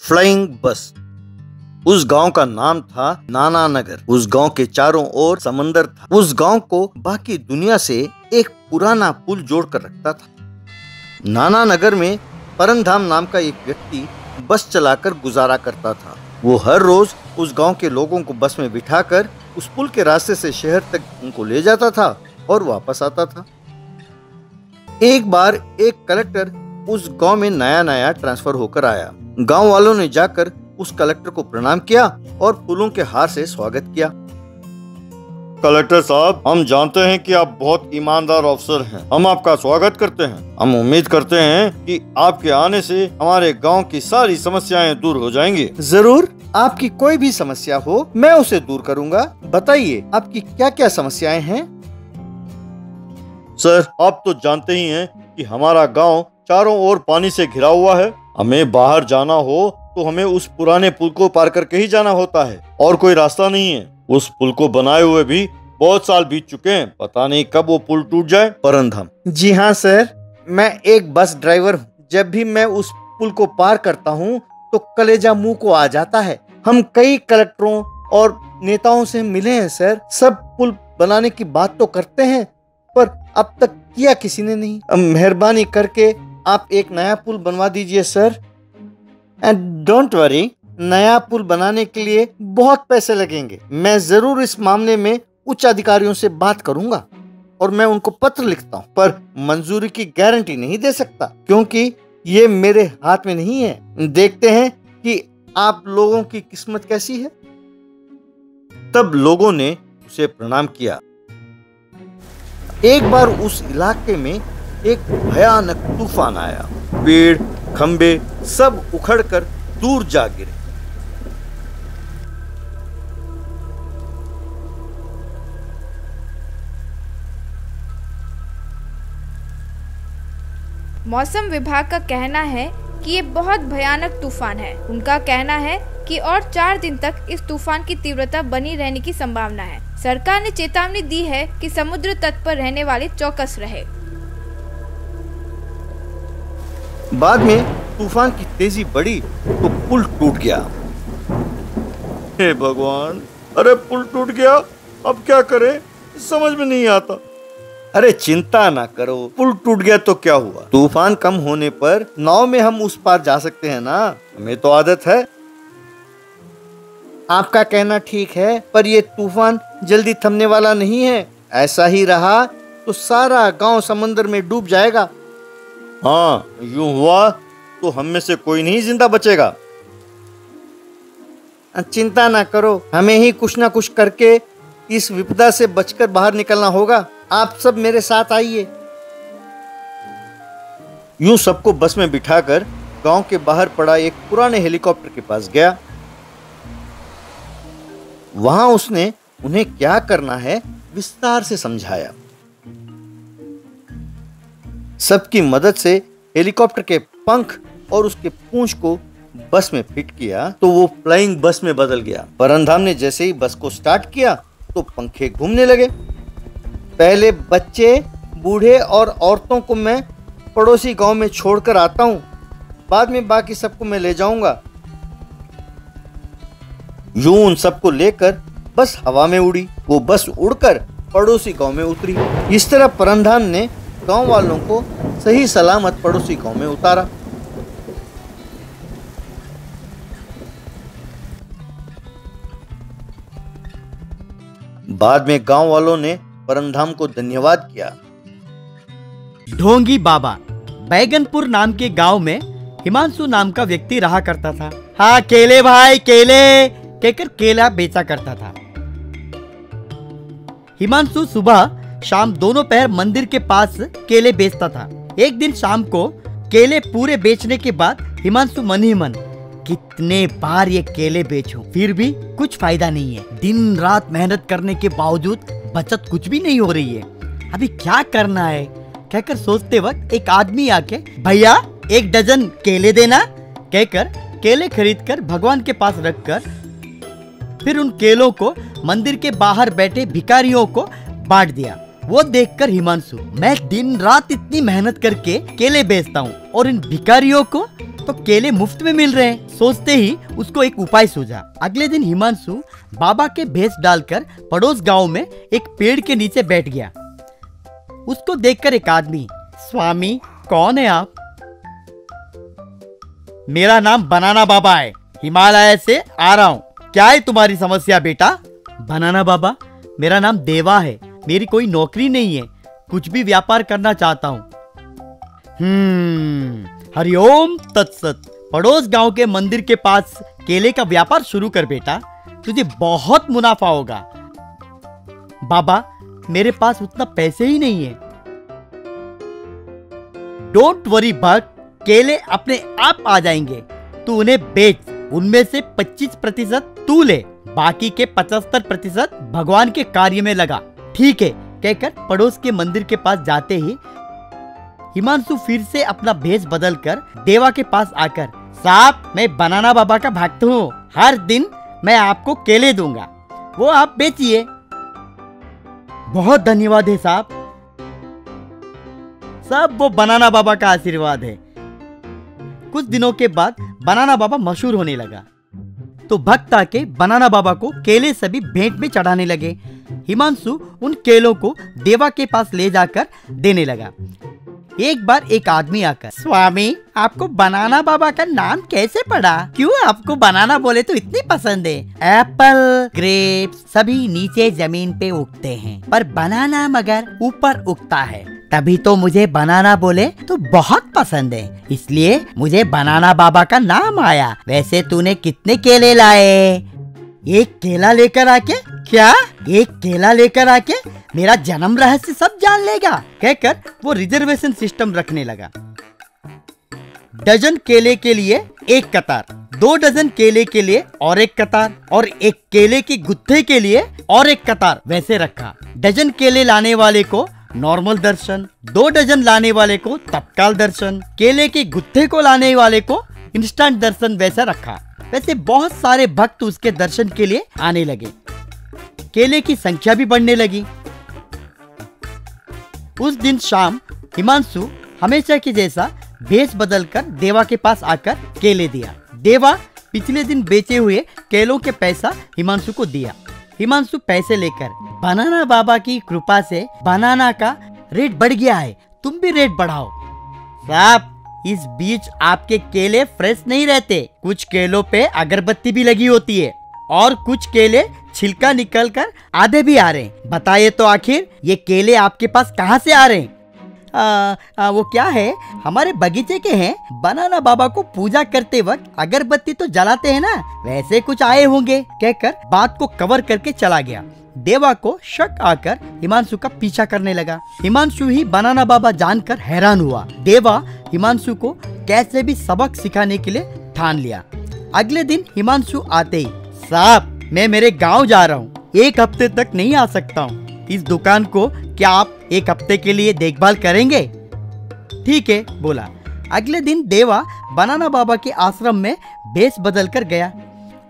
Flying बस। उस गांव का नाम था नाना नगर। उस गांव के चारों ओर समंदर था। उस गांव को बाकी दुनिया से एक पुराना पुल जोड़कर रखता था। नाना नगर में परंधाम नाम का एक व्यक्ति बस चलाकर गुजारा करता था। वो हर रोज उस गांव के लोगों को बस में बिठाकर उस पुल के रास्ते से शहर तक उनको ले जाता था और वापस आता था। एक बार एक कलेक्टर उस गांव में नया ट्रांसफर होकर आया। गांव वालों ने जाकर उस कलेक्टर को प्रणाम किया और फूलों के हार से स्वागत किया। कलेक्टर साहब, हम जानते हैं कि आप बहुत ईमानदार अफसर हैं। हम आपका स्वागत करते हैं। हम उम्मीद करते हैं कि आपके आने से हमारे गांव की सारी समस्याएं दूर हो जाएंगी। जरूर, आपकी कोई भी समस्या हो मैं उसे दूर करूंगा। बताइए, आपकी क्या क्या समस्याएं हैं? सर, आप तो जानते ही हैं कि हमारा गांव चारों ओर पानी से घिरा हुआ है। हमें बाहर जाना हो तो हमें उस पुराने पुल को पार करके ही जाना होता है और कोई रास्ता नहीं है। उस पुल को बनाए हुए भी बहुत साल बीत चुके हैं। पता नहीं कब वो पुल टूट जाए। परंधाम: जी हाँ सर, मैं एक बस ड्राइवर हूँ। जब भी मैं उस पुल को पार करता हूँ तो कलेजा मुंह को आ जाता है। हम कई कलेक्टरों और नेताओं से मिले हैं सर। सब पुल बनाने की बात तो करते हैं पर अब तक किया किसी ने नहीं। अब मेहरबानी करके आप एक नया पुल बनवा दीजिए सर। एंड डोंट वरी, नया पुल बनाने के लिए बहुत पैसे लगेंगे। मैं जरूर इस मामले में उच्च अधिकारियों से बात करूंगा और मैं उनको पत्र लिखता हूं, पर मंजूरी की गारंटी नहीं दे सकता क्योंकि ये मेरे हाथ में नहीं है। देखते हैं कि आप लोगों की किस्मत कैसी है। तब लोगों ने उसे प्रणाम किया। एक बार उस इलाके में एक भयानक तूफान आया। पेड़, खंबे सब उखड़कर दूर जा गिरे। मौसम विभाग का कहना है कि ये बहुत भयानक तूफान है। उनका कहना है कि और 4 दिन तक इस तूफान की तीव्रता बनी रहने की संभावना है। सरकार ने चेतावनी दी है कि समुद्र तट पर रहने वाले चौकस रहे। बाद में तूफान की तेजी बढ़ी तो पुल टूट गया। हे भगवान, अरे पुल टूट गया, अब क्या करें समझ में नहीं आता। अरे चिंता ना करो, पुल टूट गया तो क्या हुआ। तूफान कम होने पर नाव में हम उस पार जा सकते हैं ना, हमें तो आदत है। आपका कहना ठीक है, पर ये तूफान जल्दी थमने वाला नहीं है। ऐसा ही रहा तो सारा गांव समंदर में डूब जाएगा। हाँ, यूं हुआ तो हम में से कोई नहीं जिंदा बचेगा। चिंता ना करो, हमें ही कुछ ना कुछ करके इस विपदा से बचकर बाहर निकलना होगा। आप सब मेरे साथ आइए। यूं सबको बस में बिठाकर गांव के बाहर पड़ा एक पुराने हेलीकॉप्टर के पास गया। वहां उसने उन्हें क्या करना है विस्तार से समझाया। सबकी मदद से हेलीकॉप्टर के पंख और उसके पूंछ को बस में फिट किया तो वो फ्लाइंग बस में बदल गया। परंधाम ने जैसे ही बस को स्टार्ट किया तो पंखे घूमने लगे। पहले बच्चे, बूढ़े और औरतों को मैं पड़ोसी गांव में छोड़कर आता हूं, बाद में बाकी सबको मैं ले जाऊंगा। यूं उन सबको लेकर बस हवा में उड़ी। वो बस उड़कर पड़ोसी गांव में उतरी। इस तरह परंधाम ने गांव वालों को सही सलामत पड़ोसी गांव में उतारा। बाद में गांव वालों ने परंधाम को धन्यवाद किया। ढोंगी बाबा बैगनपुर नाम के गांव में हिमांशु नाम का व्यक्ति रहा करता था। हाँ केले भाई केले कहकर केला बेचा करता था। हिमांशु सुबह शाम दोनों पहर मंदिर के पास केले बेचता था। एक दिन शाम को केले पूरे बेचने के बाद हिमांशु मन ही मन कितने बार ये केले बेचूं, फिर भी कुछ फायदा नहीं है। दिन रात मेहनत करने के बावजूद बचत कुछ भी नहीं हो रही है। अभी क्या करना है कहकर सोचते वक्त एक आदमी आके भैया 1 डजन केले देना कहकर केले खरीदकर भगवान के पास रखकर फिर उन केलों को मंदिर के बाहर बैठे भिखारियों को बांट दिया। वो देखकर हिमांशु, मैं दिन रात इतनी मेहनत करके केले बेचता हूँ और इन भिखारियों को तो केले मुफ्त में मिल रहे हैं। सोचते ही उसको एक उपाय सूझा। अगले दिन हिमांशु बाबा के भेष डालकर पड़ोस गांव में एक पेड़ के नीचे बैठ गया। उसको देखकर एक आदमी, स्वामी कौन है आप? मेरा नाम बनाना बाबा है, हिमालय से आ रहा हूँ। क्या है तुम्हारी समस्या बेटा? बनाना बाबा, मेरा नाम देवा है, मेरी कोई नौकरी नहीं है, कुछ भी व्यापार करना चाहता हूँ। हरिओम तत्सत। पड़ोस गांव के मंदिर के पास केले का व्यापार शुरू कर बेटा, तुझे बहुत मुनाफा होगा। बाबा, मेरे पास उतना पैसे ही नहीं है। डोंट वरी भक्त, केले अपने आप आ जाएंगे, तू उन्हें बेच, उनमें से 25% तू ले, बाकी के 75% भगवान के कार्य में लगा। ठीक है कहकर पड़ोस के मंदिर के पास जाते ही हिमांशु फिर से अपना भेष बदलकर देवा के पास आकर, साहब मैं बनाना बाबा का भक्त हूँ, हर दिन मैं आपको केले दूंगा, वो आप बेचिए। बहुत धन्यवाद है साहब। सब वो बनाना बाबा का आशीर्वाद है। कुछ दिनों के बाद बनाना बाबा मशहूर होने लगा, तो भक्त आके बनाना बाबा को केले सभी भेंट में चढ़ाने लगे। हिमांशु उन केलों को देवा के पास ले जाकर देने लगा। एक बार एक आदमी आकर, स्वामी आपको बनाना बाबा का नाम कैसे पड़ा? क्यों आपको बनाना बोले तो इतनी पसंद है? एप्पल, ग्रेप्स सभी नीचे जमीन पे उगते हैं, पर बनाना मगर ऊपर उगता है, तभी तो मुझे बनाना बोले तो बहुत पसंद है, इसलिए मुझे बनाना बाबा का नाम आया। वैसे तूने कितने केले लाए? एक केला लेकर आके? क्या एक केला लेकर आके मेरा जन्म रहस्य सब जान लेगा? कहकर वो रिजर्वेशन सिस्टम रखने लगा। डजन केले के लिए एक कतार, 2 डजन केले के लिए और एक कतार, और एक केले के गुत्थे के लिए और एक कतार वैसे रखा। डजन केले लाने वाले को नॉर्मल दर्शन, 2 डजन लाने वाले को तत्काल दर्शन, केले के गुत्थे को लाने वाले को इंस्टेंट दर्शन वैसा रखा। वैसे बहुत सारे भक्त उसके दर्शन के लिए आने लगे। केले की संख्या भी बढ़ने लगी। उस दिन शाम हिमांशु हमेशा की जैसा भेष बदलकर देवा के पास आकर केले दिया। देवा पिछले दिन बेचे हुए केलों के पैसा हिमांशु को दिया। हिमांशु पैसे लेकर, बनाना बाबा की कृपा से बनाना का रेट बढ़ गया है, तुम भी रेट बढ़ाओ। साहब, इस बीच आपके केले फ्रेश नहीं रहते, कुछ केलों पे अगरबत्ती भी लगी होती है और कुछ केले छिलका निकलकर आधे भी आ रहे हैं। बताइए तो आखिर ये केले आपके पास कहाँ से आ रहे हैं? वो क्या है, हमारे बगीचे के हैं, बनाना बाबा को पूजा करते वक्त अगरबत्ती तो जलाते हैं ना, वैसे कुछ आए होंगे, कहकर बात को कवर करके चला गया। देवा को शक आकर हिमांशु का पीछा करने लगा। हिमांशु ही बनाना बाबा जानकर हैरान हुआ। देवा हिमांशु को कैसे भी सबक सिखाने के लिए ठान लिया। अगले दिन हिमांशु आते ही, साहब मैं मेरे गांव जा रहा हूँ, 1 हफ्ते तक नहीं आ सकता हूँ, इस दुकान को क्या आप 1 हफ्ते के लिए देखभाल करेंगे? ठीक है बोला। अगले दिन देवा बनाना बाबा के आश्रम में भेष बदल कर गया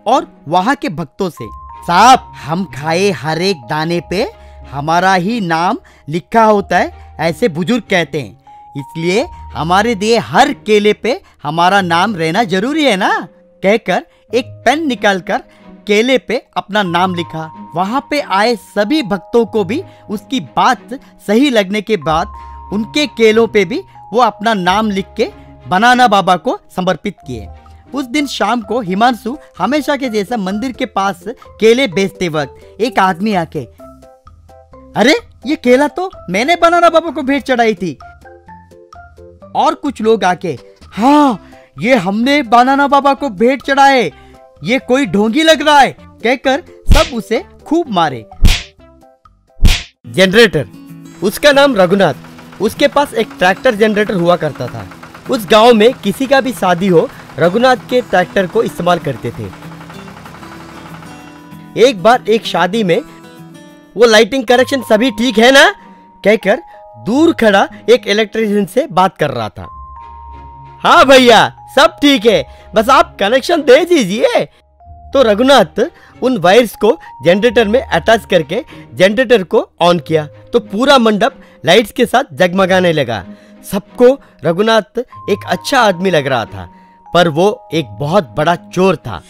और वहाँ के भक्तों से, साहब हम खाए हर एक दाने पे हमारा ही नाम लिखा होता है, ऐसे बुजुर्ग कहते हैं, इसलिए हमारे दिए हर केले पे हमारा नाम रहना जरूरी है ना, कहकर एक पेन निकालकर केले पे अपना नाम लिखा। वहाँ पे आए सभी भक्तों को भी उसकी बात सही लगने के बाद उनके केलों पे भी वो अपना नाम लिख के बनाना बाबा को समर्पित किए। उस दिन शाम को हिमांशु हमेशा के जैसा मंदिर के पास केले बेचते वक्त एक आदमी आके, अरे ये केला तो मैंने बनाना बाबा को भेंट चढ़ाई थी। और कुछ लोग आके, हाँ ये हमने बनाना बाबा को भेंट चढ़ाए, ये कोई ढोंगी लग रहा है, कहकर सब उसे खूब मारे। जनरेटर, उसका नाम रघुनाथ, उसके पास एक ट्रैक्टर जनरेटर हुआ करता था। उस गांव में किसी का भी शादी हो, रघुनाथ के ट्रैक्टर को इस्तेमाल करते थे। एक बार एक शादी में वो लाइटिंग कनेक्शन सभी ठीक है ना, कहकर दूर खड़ा एक इलेक्ट्रिशियन से बात कर रहा था। हाँ भैया सब ठीक है, बस आप कनेक्शन दे दीजिए। तो रघुनाथ उन वायर्स को जनरेटर में अटैच करके जनरेटर को ऑन किया तो पूरा मंडप लाइट्स के साथ जगमगाने लगा। सबको रघुनाथ एक अच्छा आदमी लग रहा था, पर वो एक बहुत बड़ा चोर था।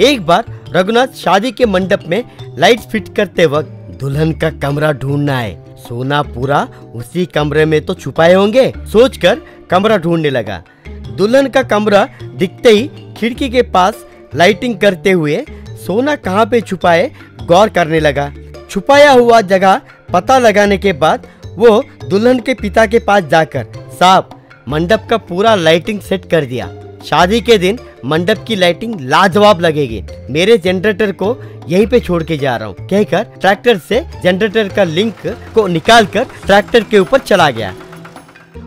एक बार रघुनाथ शादी के मंडप में लाइट्स फिट करते वक्त दुल्हन का कमरा ढूंढना है, सोना पूरा उसी कमरे में तो छुपाए होंगे सोचकर कमरा ढूंढने लगा। दुल्हन का कमरा दिखते ही खिड़की के पास लाइटिंग करते हुए सोना कहाँ पे छुपाए गौर करने लगा। छुपाया हुआ जगह पता लगाने के बाद वो दुल्हन के पिता के पास जाकर साहब मंडप का पूरा लाइटिंग सेट कर दिया। शादी के दिन मंडप की लाइटिंग लाजवाब लगेगी, मेरे जनरेटर को यहीं पे छोड़ के जा रहा हूँ कहकर ट्रैक्टर से जनरेटर का लिंक को निकालकर ट्रैक्टर के ऊपर चला गया।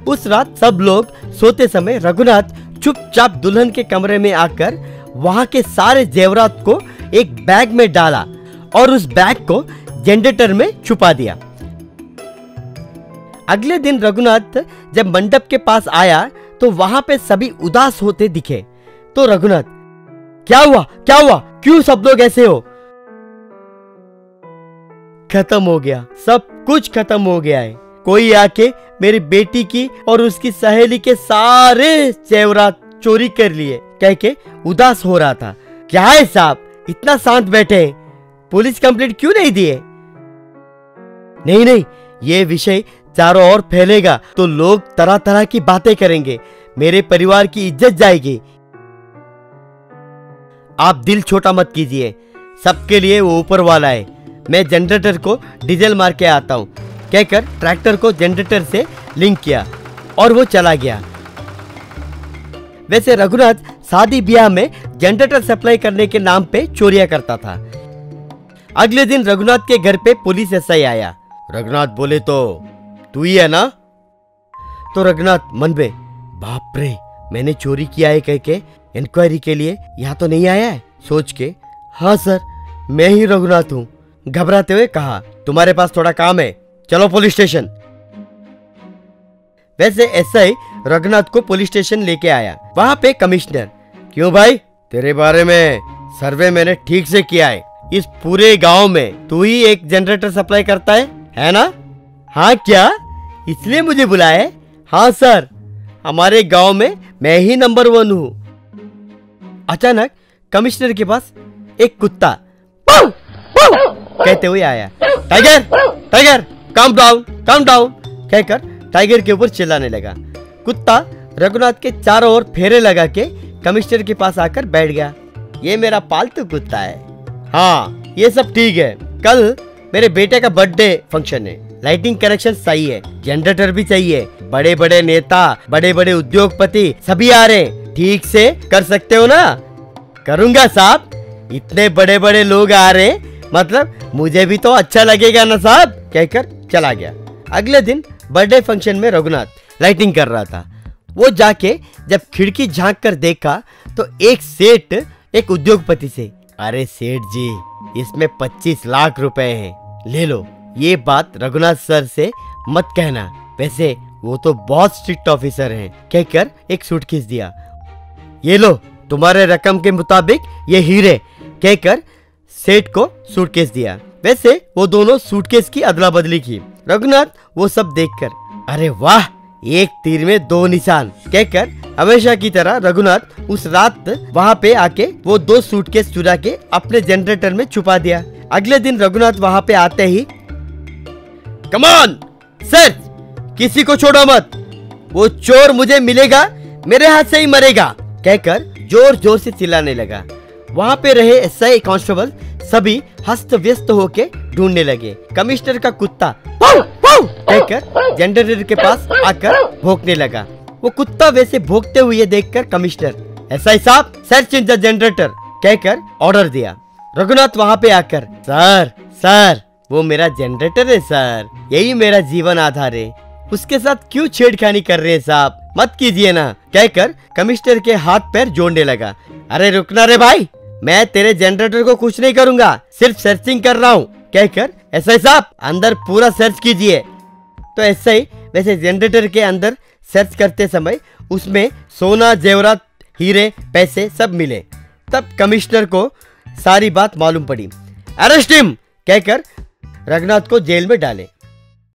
उस रात सब लोग सोते समय रघुनाथ चुपचाप दुल्हन के कमरे में आकर वहां के सारे जेवरात को एक बैग में डाला और उस बैग को जनरेटर में छुपा दिया। अगले दिन रघुनाथ जब मंडप के पास आया तो वहां पे सभी उदास होते दिखे। तो रघुनाथ, क्या हुआ क्यों सब लोग ऐसे हो? खत्म हो गया, सब कुछ खत्म हो गया है। कोई आके मेरी बेटी की और उसकी सहेली के सारे जेवरात चोरी कर लिए कह के उदास हो रहा था। क्या है साहब, इतना शांत बैठे, पुलिस कंप्लेंट क्यों नहीं दिए? नहीं, ये विषय चारों ओर फैलेगा तो लोग तरह तरह की बातें करेंगे, मेरे परिवार की इज्जत जाएगी। आप दिल छोटा मत कीजिए, सबके लिए वो ऊपर वाला है। मैं जनरेटर को डीजल मार के आता हूँ कहकर ट्रैक्टर को जनरेटर से लिंक किया और वो चला गया। वैसे रघुनाथ शादी ब्याह में जनरेटर सप्लाई करने के नाम पे चोरियां करता था। अगले दिन रघुनाथ के घर पे पुलिस एसआई आया। रघुनाथ बोले, तो तू ही है ना? तो रघुनाथ मन में, बाप रे, मैंने चोरी किया है कह के इंक्वायरी के लिए यहाँ तो नहीं आया है। सोच के, हाँ सर, मैं ही रघुनाथ हूँ। घबराते हुए कहा, तुम्हारे पास थोड़ा काम है, चलो पुलिस स्टेशन। वैसे एसआई रघुनाथ को पुलिस स्टेशन लेके आया। वहां पे कमिश्नर, क्यों भाई, तेरे बारे में सर्वे मैंने ठीक से किया है, इस पूरे गांव में तू ही एक जनरेटर सप्लाई करता है ना? हाँ क्या, इसलिए मुझे बुलाया? हाँ सर, हमारे गांव में मैं ही नंबर 1 हूँ। अचानक कमिश्नर के पास एक कुत्ता पाउ, पाउ कहते हुए आया। टाइगर, काम डाउन कहकर टाइगर के ऊपर चिल्लाने लगा। कुत्ता रघुनाथ के चारों ओर फेरे लगा के कमिश्नर के पास आकर बैठ गया। ये मेरा पालतू कुत्ता है। हाँ, ये सब ठीक है, कल मेरे बेटे का बर्थडे फंक्शन है, लाइटिंग कनेक्शन सही है, जनरेटर भी चाहिए, बड़े बड़े नेता, बड़े बड़े उद्योगपति सभी आ रहे, ठीक से कर सकते हो ना? करूंगा साहब, इतने बड़े बड़े लोग आ रहे, मतलब मुझे भी तो अच्छा लगेगा ना साहब कहकर चला गया। अगले दिन बर्थडे फंक्शन में रघुनाथ लाइटिंग कर रहा था। वो जाके जब खिड़की झांक कर देखा तो एक सेठ एक उद्योगपति से, अरे सेठ जी, इसमें 25 लाख रुपए हैं, ले लो। ये बात रघुनाथ सर से मत कहना, वैसे वो तो बहुत स्ट्रिक्ट ऑफिसर हैं कहकर एक सूटकेस दिया। ये लो, तुम्हारे रकम के मुताबिक ये हीरे कहकर सेठ को सूटकेस दिया। वैसे वो दोनों सूटकेस की अदला बदली की। रघुनाथ वो सब देखकर, अरे वाह, एक तीर में 2 निशान कहकर हमेशा की तरह रघुनाथ उस रात वहाँ पे आके वो 2 सूटकेस चुरा के अपने जनरेटर में छुपा दिया। अगले दिन रघुनाथ वहाँ पे आते ही, कम ऑन सर, किसी को छोड़ो मत, वो चोर मुझे मिलेगा, मेरे हाथ से ही मरेगा कहकर जोर जोर से चिल्लाने लगा। वहाँ पे रहे एसआई कांस्टेबल सभी हस्त व्यस्त होके ढूंढने लगे। कमिश्नर का कुत्ता पाउ पाउ कहकर जनरेटर के पास आकर भौंकने लगा। वो कुत्ता वैसे भौंकते हुए देखकर कमिश्नर, एसआई साहब, सर्च इन द जनरेटर कहकर ऑर्डर दिया। रघुनाथ वहाँ पे आकर, सर वो मेरा जनरेटर है सर, यही मेरा जीवन आधार है, उसके साथ क्यों छेड़खानी कर रहे हैं साहब, मत कीजिए ना कहकर कमिश्नर के हाथ पैर जोड़ने लगा। अरे रुकना रे भाई, मैं तेरे जनरेटर को कुछ नहीं करूंगा, सिर्फ सर्चिंग कर रहा हूँ कहकर, एसआई साहब अंदर पूरा सर्च कीजिए। तो एसआई वैसे जनरेटर के अंदर सर्च करते समय उसमें सोना, जेवरात, हीरे, पैसे सब मिले। तब कमिश्नर को सारी बात मालूम पड़ी। अरेस्ट हिम कहकर रघुनाथ को जेल में डाले।